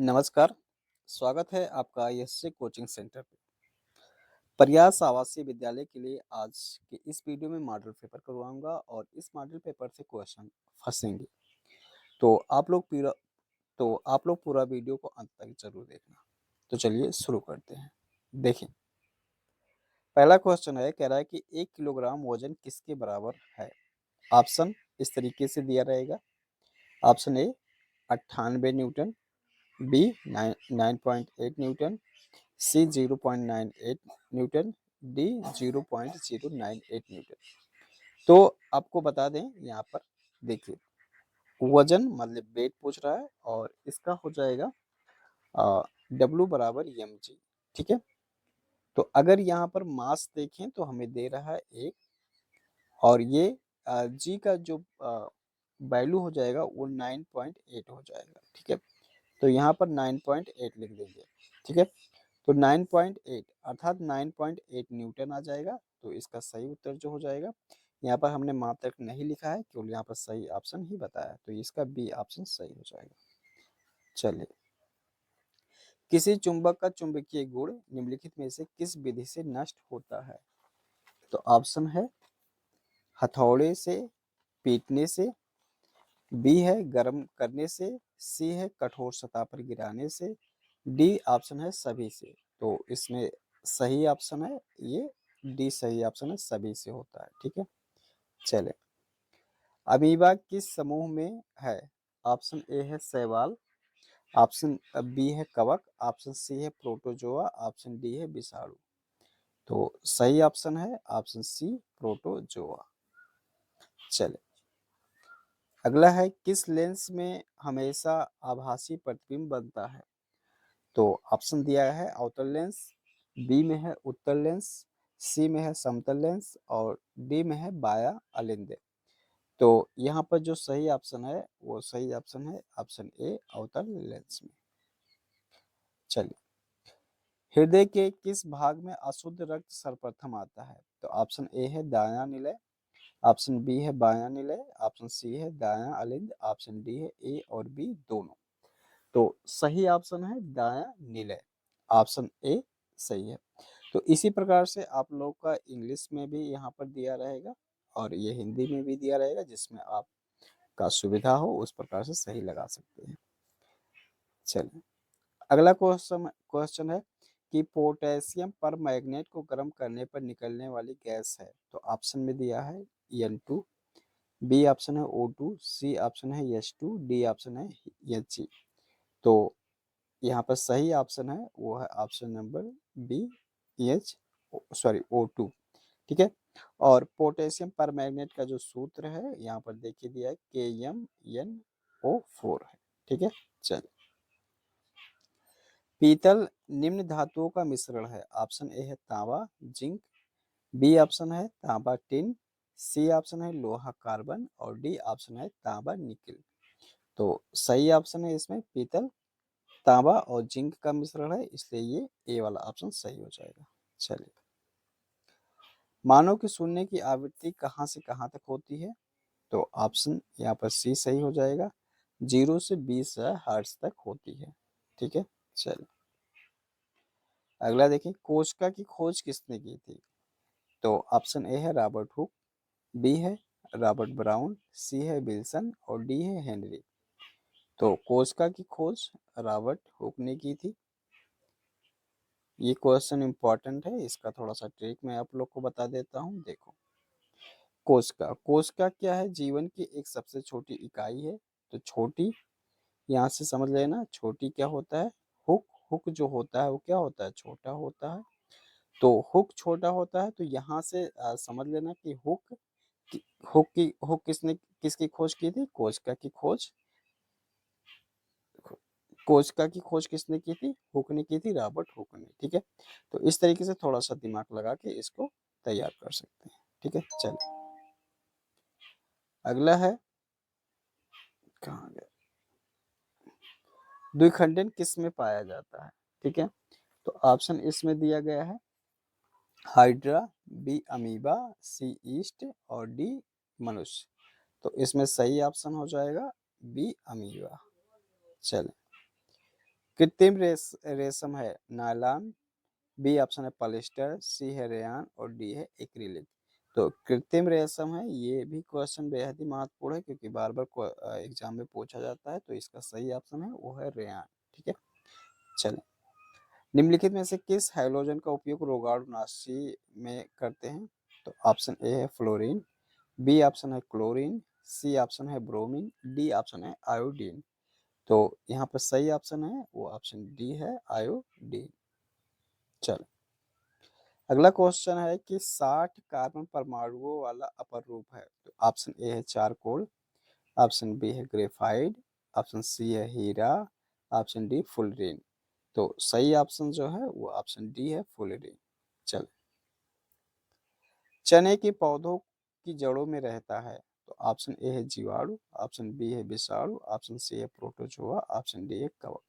नमस्कार, स्वागत है आपका यशस्वी कोचिंग सेंटर पे। प्रयास आवासीय विद्यालय के लिए आज के इस वीडियो में मॉडल पेपर करवाऊंगा और इस मॉडल पेपर से क्वेश्चन फंसेंगे। तो आप लोग पूरा वीडियो को अंत तक जरूर देखना। तो चलिए शुरू करते हैं। देखें, पहला क्वेश्चन है, कह रहा है कि 1 किलोग्राम वजन किसके बराबर है। ऑप्शन इस तरीके से दिया रहेगा। Option A 98 newton, B 9.8 newton, C 0.98 newton, D 0.098 newton. तो आपको बता दें, यहाँ पर देखिए वजन मतलब वेट पूछ रहा है और इसका हो जाएगा डब्ल्यू बराबर एम जी। ठीक है, तो अगर यहाँ पर मास देखें तो हमें दे रहा है 1 और ये जी का जो वैल्यू हो जाएगा वो 9.8 हो जाएगा। ठीक है, तो यहाँ पर 9.8 लिख देंगे। ठीक है, तो 9.8 अर्थात 9.8 न्यूटन आ जाएगा। तो इसका सही उत्तर जो हो जाएगा, यहाँ पर हमने मात्रक नहीं लिखा है, केवल यहाँ पर सही ऑप्शन ही बताया, तो इसका बी ऑप्शन सही हो जाएगा। चलिए, किसी चुंबक का चुंबकीय गुण निम्नलिखित में से किस विधि से नष्ट होता है। तो ऑप्शन है हथौड़े से, पीटने से, बी है गर्म करने से, सी है कठोर सतह पर गिराने से, डी ऑप्शन है सभी से। तो इसमें सही ऑप्शन है ये डी, सही ऑप्शन है सभी से होता है। ठीक है, चले, अमीबा किस समूह में है। ऑप्शन ए है शैवाल, ऑप्शन बी है कवक, ऑप्शन सी है प्रोटोजोआ, ऑप्शन डी है विषाणु। तो सही ऑप्शन है ऑप्शन सी प्रोटोजोआ। चले, अगला है, किस लेंस में हमेशा आभासी प्रतिबिंब बनता है। तो ऑप्शन दिया है अवतल लेंस, बी में है उत्तल लेंस, सी में है समतल लेंस और डी में है बाया अलिंद। तो यहाँ पर जो सही ऑप्शन है वो सही ऑप्शन है ऑप्शन ए अवतल लेंस में। चलिए, हृदय के किस भाग में अशुद्ध रक्त सर्वप्रथम आता है। तो ऑप्शन ए है दायां निलय, ऑप्शन बी है बायां निलय, ऑप्शन सी है दायां अलिंद, ऑप्शन डी है ए और बी दोनों। तो सही ऑप्शन है दायां निलय, ऑप्शन ए सही है। तो इसी प्रकार से आप लोग का इंग्लिश में भी यहाँ पर दिया रहेगा और ये हिंदी में भी दिया रहेगा, जिसमें आपका सुविधा हो उस प्रकार से सही लगा सकते हैं। चलिए, अगला क्वेश्चन है कि पोटेशियम पर मैग्नेट को गर्म करने पर निकलने वाली गैस है। तो ऑप्शन में दिया है N2, बी ऑप्शन है O2, सी ऑप्शन है H2, डी ऑप्शन है He। तो यहाँ पर सही ऑप्शन है वो है option number B H sorry O2। ठीक है, और पोटेशियम पर मैग्नेट का जो सूत्र है यहाँ पर देखिए दिया है KMnO4 है। ठीक है, चलिए, पीतल निम्न धातुओं का मिश्रण है। ऑप्शन ए है तांबा जिंक, बी ऑप्शन है तांबा टिन, सी ऑप्शन है लोहा कार्बन और डी ऑप्शन है तांबा निकिल। तो सही ऑप्शन है इसमें पीतल तांबा और जिंक का मिश्रण है, इसलिए ये ए वाला ऑप्शन सही हो जाएगा। चलिए, मानव की सुनने की आवृत्ति कहाँ से कहाँ तक होती है। तो ऑप्शन यहाँ पर सी सही हो जाएगा, 0 से 20 हर्ट्ज तक होती है। ठीक है, चलिए, अगला देखिए, कोशिका की खोज किसने की थी। तो ऑप्शन ए है रॉबर्ट हुक, बी है रॉबर्ट ब्राउन, सी है विल्सन और डी है हेनरी। तो कोशिका की खोज रॉबर्ट हुक ने की थी। ये क्वेश्चन इंपॉर्टेंट है, इसका थोड़ा सा ट्रिक मैं आप लोग को बता देता हूँ। देखो, कोशिका कोशिका क्या है, जीवन की एक सबसे छोटी इकाई है। तो छोटी यहाँ से समझ लेना, छोटी क्या होता है, हुक। हुक जो होता है वो क्या होता है, छोटा होता है। तो हुक छोटा होता है, तो यहाँ से समझ लेना कि हुक किसने किसकी खोज की थी, कोशिका की खोज किसने की थी, हुक ने की थी, रॉबर्ट हुक ने। ठीक है, तो इस तरीके से थोड़ा सा दिमाग लगा के इसको तैयार कर सकते हैं। ठीक है, चलिए, अगला है, कहाँ गया, द्विखंडन किस में पाया जाता है। ठीक है, तो ऑप्शन इसमें दिया गया है हाइड्रा, बी अमीबा, सी ईस्ट और डी मनुष्य। तो इसमें सही ऑप्शन हो जाएगा बी अमीबा। चलें, कृत्रिम रेशम है नायलॉन, बी ऑप्शन है पॉलिस्टर, सी है रेयान और डी है एक्रिलिक। तो कृत्रिम रेशम है, ये भी क्वेश्चन बेहद ही महत्वपूर्ण है क्योंकि बार बार एग्जाम में पूछा जाता है। तो इसका सही ऑप्शन है वो है रेयान। ठीक है, चलें। निम्नलिखित में से किस हैलोजन का उपयोग रोगाणुनाशी में करते हैं? तो ऑप्शन ए है फ्लोरीन, बी ऑप्शन है क्लोरीन, सी ऑप्शन है ब्रोमीन, डी ऑप्शन है आयोडीन। तो यहाँ पर सही ऑप्शन है वो ऑप्शन डी है आयोडीन। चलो, अगला क्वेश्चन है कि 60 कार्बन परमाणुओं वाला अपर रूप है। तो ऑप्शन ए है चारकोल, ऑप्शन बी है ग्रेफाइट, ऑप्शन सी है हीरा, ऑप्शन डी फुलरिन। तो सही ऑप्शन जो है वो ऑप्शन डी है फुलरिन। चल, चने के पौधों की जड़ों में रहता है। तो ऑप्शन ए है जीवाणु, ऑप्शन बी है विषाणु, ऑप्शन सी है प्रोटोजोआ, ऑप्शन डी है कवक।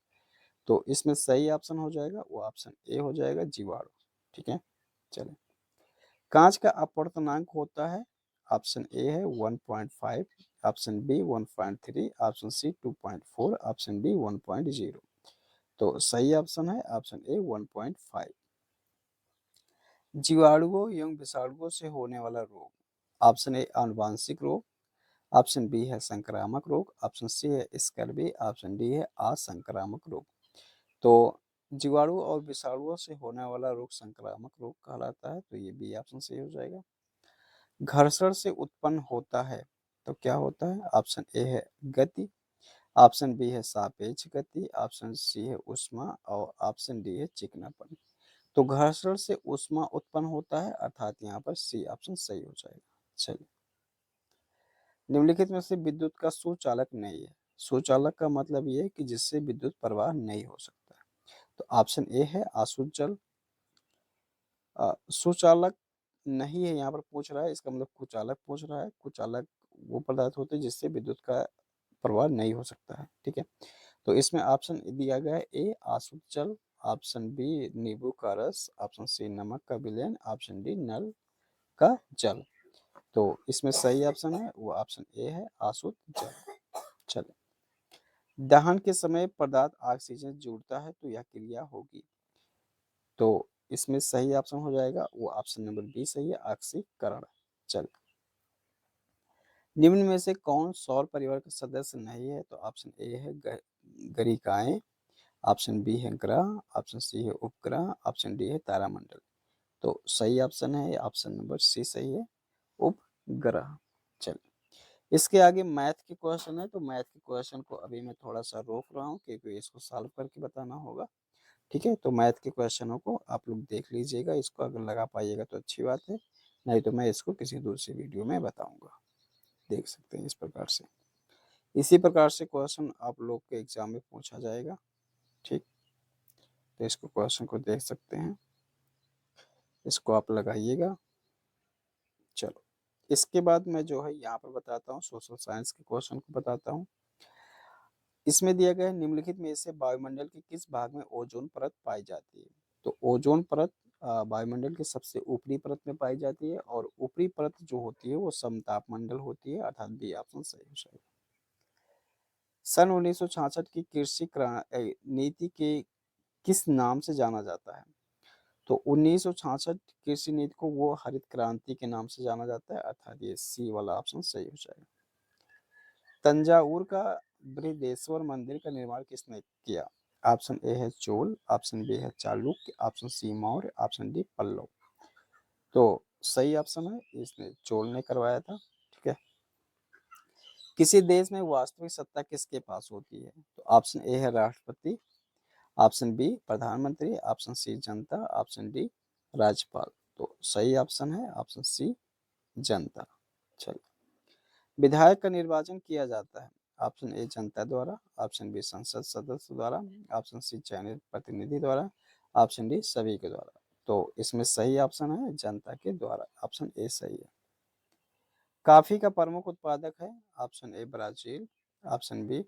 तो इसमें सही ऑप्शन हो जाएगा वो ऑप्शन ए हो जाएगा जीवाणु। ठीक है, चलिए। कांच का अपवर्तनांक होता है, ऑप्शन ए है 1.5, option B 1.3, option C 2.4, option D 1.0। तो सही ऑप्शन है ऑप्शन ए 1.5। जीवाणुओं एवं विषाणुओं से होने वाला रोग, ऑप्शन ए आनुवांशिक रोग, ऑप्शन बी है संक्रामक रोग, ऑप्शन सी है स्कर्वी, ऑप्शन डी है असंक्रामक रोग। तो जीवाणु और विषाणुओं से होने वाला रोग संक्रामक रोग कहलाता है। तो ये बी ऑप्शन सही हो जाएगा। घर्षण से उत्पन्न होता है, तो क्या होता है? ऑप्शन ए है गति, ऑप्शन बी है सापेक्ष गति, ऑप्शन सी है ऊष्मा और ऑप्शन डी है चिकनापन। तो घर्षण से ऊष्मा उत्पन्न होता है, अर्थात यहाँ पर सी ऑप्शन सही हो जाएगा। चलिए, निम्नलिखित में से विद्युत का सुचालक नहीं है। सुचालक का मतलब ये है कि जिससे विद्युत प्रवाह नहीं हो सकता है। तो ऑप्शन ए है आसुत जल। सुचालक नहीं है यहाँ पर पूछ रहा है, इसका मतलब कुचालक पूछ रहा है। कुचालक वो पदार्थ होते हैं जिससे विद्युत का प्रवाह नहीं हो सकता है। ठीक है, तो इसमें ऑप्शन दिया गया है ए आसुत जल, ऑप्शन बी नींबू का रस, ऑप्शन सी नमक का विलयन, ऑप्शन डी नल का जल। तो इसमें सही ऑप्शन है वो ऑप्शन ए है आसुत जल। चले, दहन के समय पदार्थ ऑक्सीजन जोड़ता है तो यह क्रिया होगी। तो इसमें सही ऑप्शन हो जाएगा वो ऑप्शन नंबर बी सही है, ऑक्सीकरण। चल, निम्न में से कौन सौर परिवार का सदस्य नहीं है? तो ऑप्शन ए है गरिकाएं, ऑप्शन बी है ग्रह, ऑप्शन सी है उपग्रह, ऑप्शन डी है तारामंडल। तो सही ऑप्शन है ऑप्शन नंबर सी सही है, उपग्रह। चल, इसके आगे मैथ के क्वेश्चन है। तो मैथ के क्वेश्चन को अभी मैं थोड़ा सा रोक रहा हूँ क्योंकि इसको सॉल्व करके बताना होगा। ठीक है, तो मैथ के क्वेश्चनों को आप लोग देख लीजिएगा, इसको अगर लगा पाइएगा तो अच्छी बात है, नहीं तो मैं इसको किसी दूसरी वीडियो में बताऊंगा। देख सकते हैं इस प्रकार से, इसी प्रकार से क्वेश्चन आप लोग के एग्जाम में पूछा जाएगा। ठीक, तो इसको क्वेश्चन को देख सकते हैं, इसको आप लगाइएगा। चलो, इसके बाद मैं जो है यहाँ पर बताता हूँ सोशल साइंस के क्वेश्चन को बताता हूँ। इसमें दिया गया है निम्नलिखित में से वायुमंडल के किस भाग में ओजोन परत पाई जाती है? तो ओजोन परत वायुमंडल के सबसे ऊपरी परत में पाई जाती है और ऊपरी परत जो होती है वो समतापमंडल होती है, अर्थात बी ऑप्शन सही हो जाएगा। सन 1966 की नीति के किस नाम से जाना जाता है? तो 1966 कृषि नीति को वो हरित क्रांति के नाम से जाना जाता है, अर्थात ये सी वाला ऑप्शन सही हो जाएगा। तंजावुर का बृहदेश्वर मंदिर का निर्माण किसने किया? ऑप्शन ए है चोल, ऑप्शन बी है Chalukya, option C Maurya, option D Pallava. तो सही ऑप्शन है इसने चोल ने करवाया था। ठीक है, किसी देश में वास्तविक सत्ता किसके पास होती है? तो ऑप्शन ए है राष्ट्रपति, ऑप्शन बी प्रधानमंत्री, ऑप्शन सी जनता, ऑप्शन डी राज्यपाल। तो सही ऑप्शन है ऑप्शन सी जनता। चलिए, विधायक का निर्वाचन किया जाता है, ऑप्शन ए जनता द्वारा, ऑप्शन बी संसद सदस्य द्वारा, ऑप्शन सी चयनित प्रतिनिधि द्वारा, ऑप्शन डी सभी के द्वारा। तो इसमें सही ऑप्शन है जनता के द्वारा, ऑप्शन ए सही है। कॉफी का प्रमुख उत्पादक है, option A Brazil, option B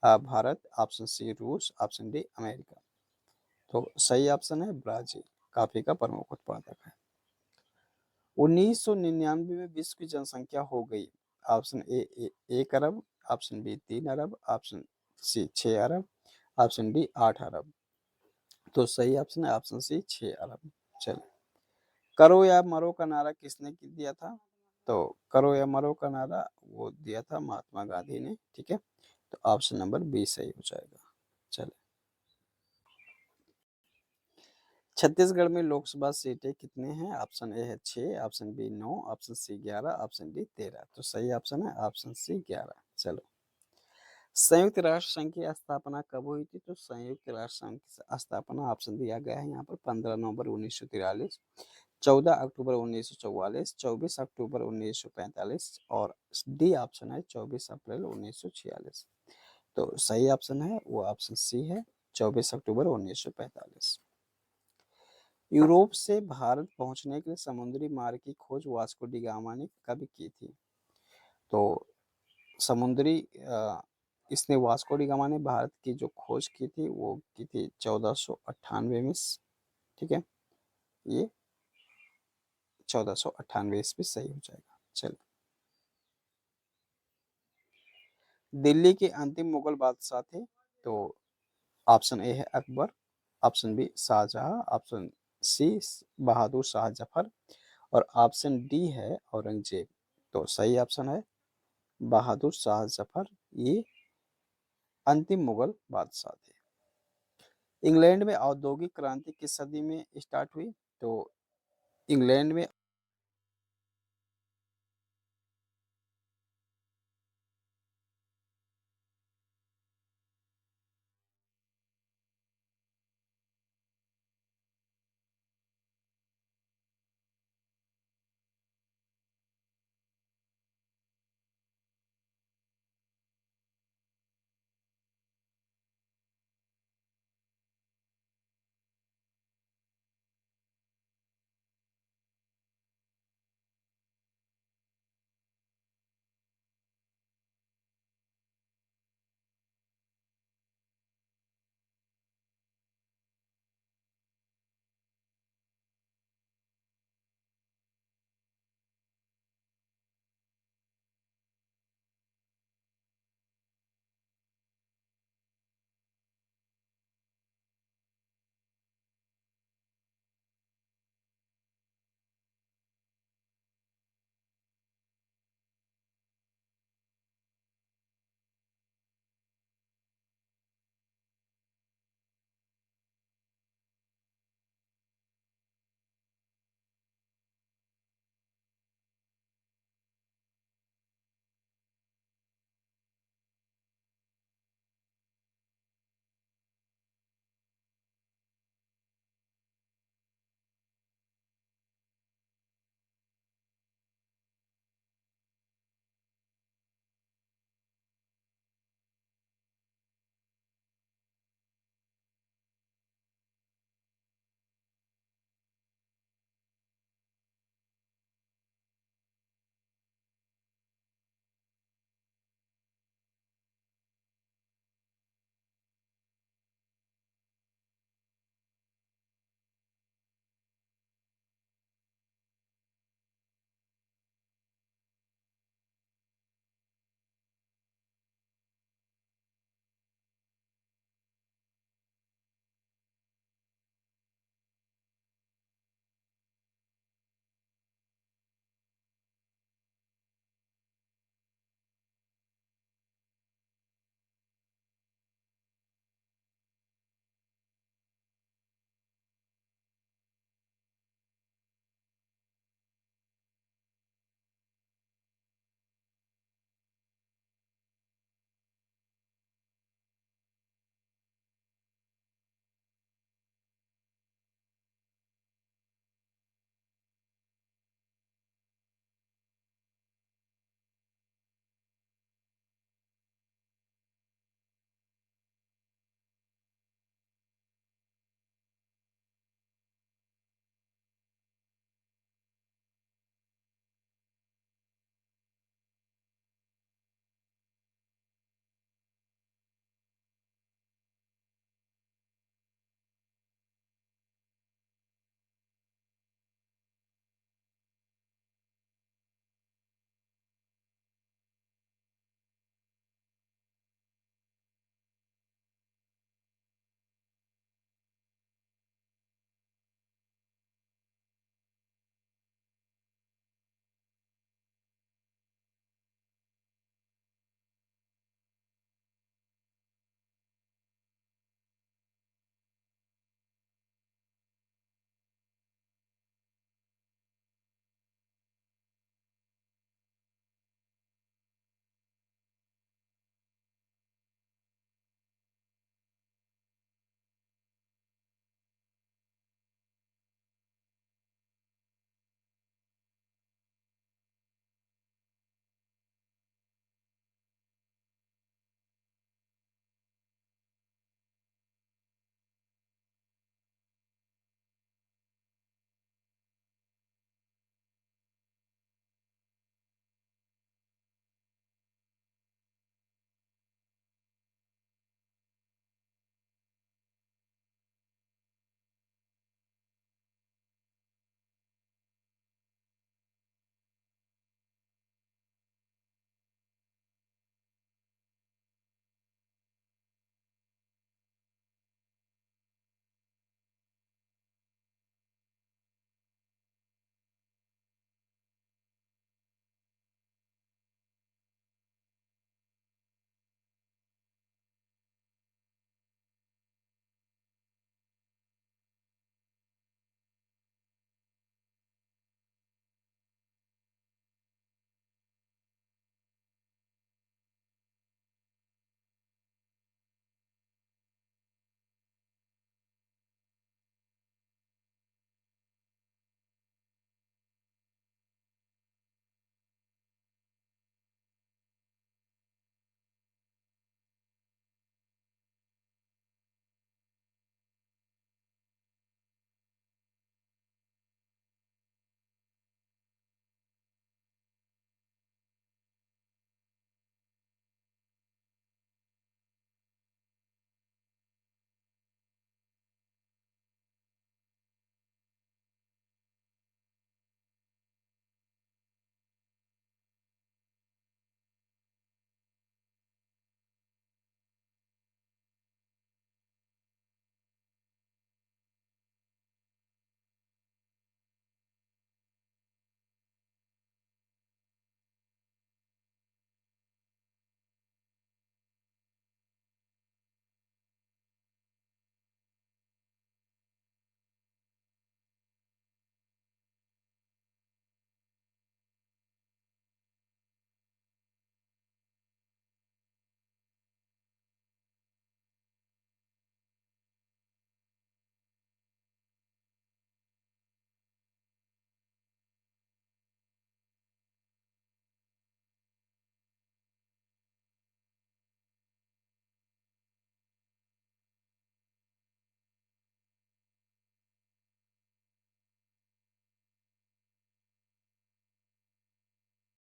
Bharat, option C रूस, ऑप्शन डी अमेरिका। तो सही ऑप्शन है ब्राजील, कॉफी का प्रमुख उत्पादक है। 1999 में विश्व की जनसंख्या हो गई, ऑप्शन ए 1 अरब, ऑप्शन बी 3 अरब, ऑप्शन सी 6 अरब, ऑप्शन डी 8 अरब। तो सही ऑप्शन है ऑप्शन सी 6 अरब। चलिए, करो या मरो का नारा किसने दिया था? तो करो या मरो का नारा वो दिया था महात्मा गांधी ने, ठीक है। तो ऑप्शन नंबर बी सही हो जाएगा। चलिए, छत्तीसगढ़ में लोकसभा सीटें कितने हैं? ऑप्शन ए है 6, option B 9, option C 11, option D 13। तो सही ऑप्शन है ऑप्शन सी 11। चलो, संयुक्त राष्ट्र संघ की स्थापना कब हुई थी? तो संयुक्त राष्ट्र संघ की स्थापना ऑप्शन दिया गया है यहाँ पर 15 नवंबर 1943, 14 अक्टूबर 1944, 24 अक्टूबर 1945 और डी ऑप्शन है 24 अप्रैल 1946। तो सही ऑप्शन है वो ऑप्शन सी है 24 अक्टूबर 1945। यूरोप से भारत पहुंचने के लिए समुद्री मार्ग की खोज वास्को डी गामा ने कब की थी? तो समुद्री इसने वास्को डी गामा ने भारत की जो खोज की थी वो की थी 1498 में, ठीक है। ये 1498 ईस्वी सही हो जाएगा। चलिए, दिल्ली के अंतिम मुगल बादशाह थे? तो ऑप्शन ए है Akbar, option B Shahjahan, option C Bahadur Shah Zafar और ऑप्शन डी है औरंगजेब। तो सही ऑप्शन है बहादुर शाह जफर, ये अंतिम मुगल बादशाह थे। इंग्लैंड में औद्योगिक क्रांति किस सदी में स्टार्ट हुई? तो इंग्लैंड में